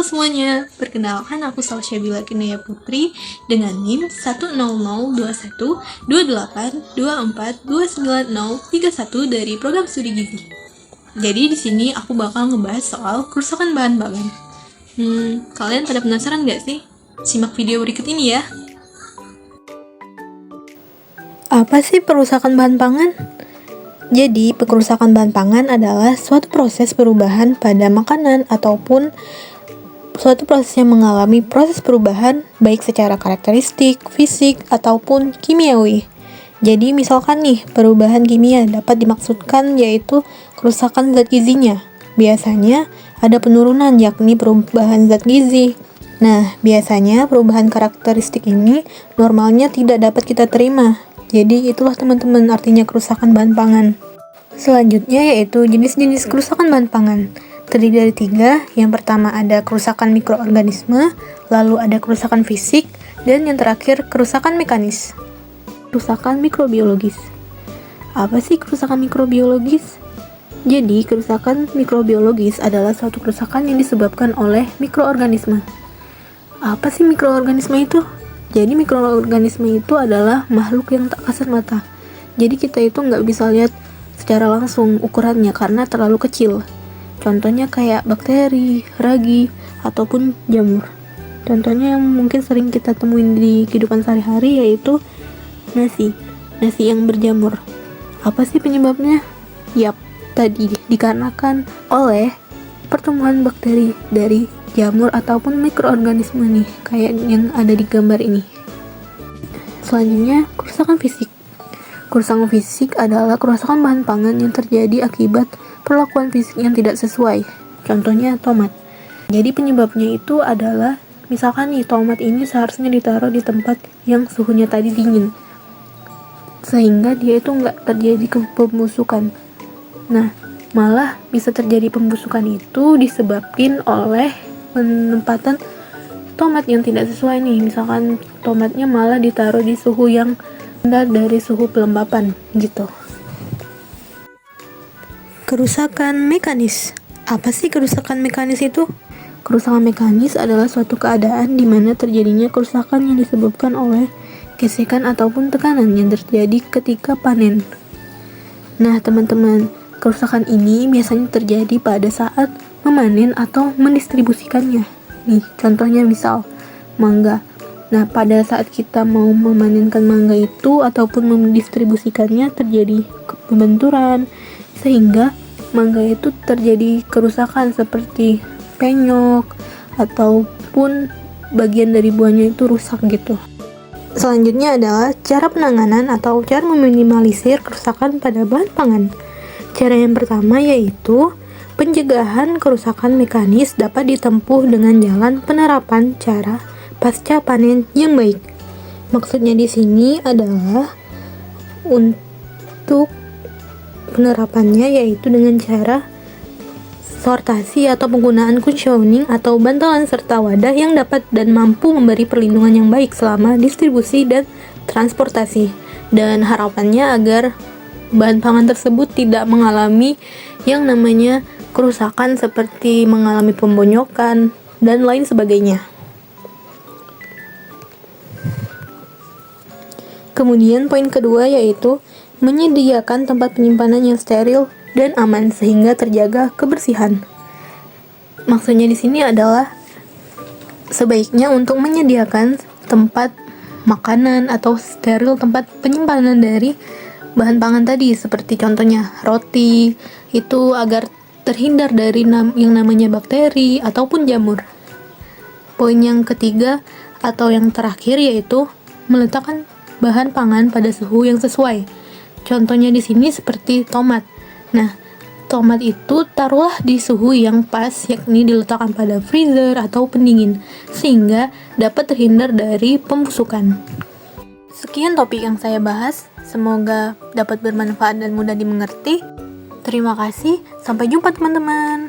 Halo semuanya, perkenalkan aku Salsabila Kinaya Putri dengan NIM 100212824293031 dari program studi gizi. Jadi di sini aku bakal ngebahas soal kerusakan bahan pangan. Kalian pada penasaran gak sih? Simak video berikut ini ya. Apa sih perusakan bahan pangan? Jadi, perusakan bahan pangan adalah suatu proses perubahan pada makanan ataupun suatu proses yang mengalami proses perubahan baik secara karakteristik, fisik, ataupun kimiawi. Jadi, misalkan nih, perubahan kimia dapat dimaksudkan yaitu kerusakan zat gizinya. Biasanya ada penurunan yakni perubahan zat gizi. Nah, biasanya perubahan karakteristik ini normalnya tidak dapat kita terima. Jadi itulah teman-teman artinya kerusakan bahan pangan. Selanjutnya yaitu jenis-jenis kerusakan bahan pangan. Terdiri dari 3, yang pertama ada kerusakan mikroorganisme, lalu ada kerusakan fisik, dan yang terakhir kerusakan mekanis. Kerusakan mikrobiologis. Apa sih kerusakan mikrobiologis? Jadi, kerusakan mikrobiologis adalah suatu kerusakan yang disebabkan oleh mikroorganisme. Apa sih mikroorganisme itu? Jadi mikroorganisme itu adalah makhluk yang tak kasat mata. Jadi kita itu nggak bisa lihat secara langsung ukurannya karena terlalu kecil. Contohnya kayak bakteri, ragi, ataupun jamur. Contohnya yang mungkin sering kita temuin di kehidupan sehari-hari yaitu nasi yang berjamur. Apa sih penyebabnya? Yap, tadi dikarenakan oleh pertumbuhan bakteri dari jamur ataupun mikroorganisme nih, kayak yang ada di gambar ini. Selanjutnya, kerusakan fisik. Kerusakan fisik adalah kerusakan bahan pangan yang terjadi akibat perlakuan fisik yang tidak sesuai. Contohnya tomat. Jadi penyebabnya itu adalah, misalkan nih tomat ini seharusnya ditaruh di tempat yang suhunya tadi dingin, sehingga dia itu nggak terjadi pembusukan. Nah, malah bisa terjadi pembusukan itu disebabkan oleh penempatan tomat yang tidak sesuai nih. Misalkan tomatnya malah ditaruh di suhu yang rendah dari suhu pelembapan gitu. Kerusakan mekanis. Apa sih kerusakan mekanis itu? Kerusakan mekanis adalah suatu keadaan di mana terjadinya kerusakan yang disebabkan oleh gesekan ataupun tekanan yang terjadi ketika panen. Nah, teman-teman, kerusakan ini biasanya terjadi pada saat memanen atau mendistribusikannya. Nih, contohnya misal mangga. Nah, pada saat kita mau memanenkan mangga itu ataupun mendistribusikannya terjadi pembenturan sehingga mangga itu terjadi kerusakan seperti penyok ataupun bagian dari buahnya itu rusak gitu. Selanjutnya adalah cara penanganan atau cara meminimalisir kerusakan pada bahan pangan. Cara yang pertama yaitu pencegahan kerusakan mekanis dapat ditempuh dengan jalan penerapan cara pasca panen yang baik. Maksudnya di sini adalah untuk penerapannya yaitu dengan cara sortasi atau penggunaan cushioning atau bantalan serta wadah yang dapat dan mampu memberi perlindungan yang baik selama distribusi dan transportasi. Dan harapannya agar bahan pangan tersebut tidak mengalami yang namanya kerusakan seperti mengalami pembonyokan dan lain sebagainya. Kemudian poin kedua yaitu menyediakan tempat penyimpanan yang steril dan aman sehingga terjaga kebersihan. Maksudnya di sini adalah sebaiknya untuk menyediakan tempat makanan atau steril tempat penyimpanan dari bahan pangan tadi, seperti contohnya roti itu agar terhindar dari yang namanya bakteri ataupun jamur. Poin yang ketiga atau yang terakhir yaitu meletakkan bahan pangan pada suhu yang sesuai. Contohnya di sini seperti tomat. Nah, tomat itu taruhlah di suhu yang pas, yakni diletakkan pada freezer atau pendingin sehingga dapat terhindar dari pembusukan. Sekian topik yang saya bahas, semoga dapat bermanfaat dan mudah dimengerti. Terima kasih, sampai jumpa teman-teman.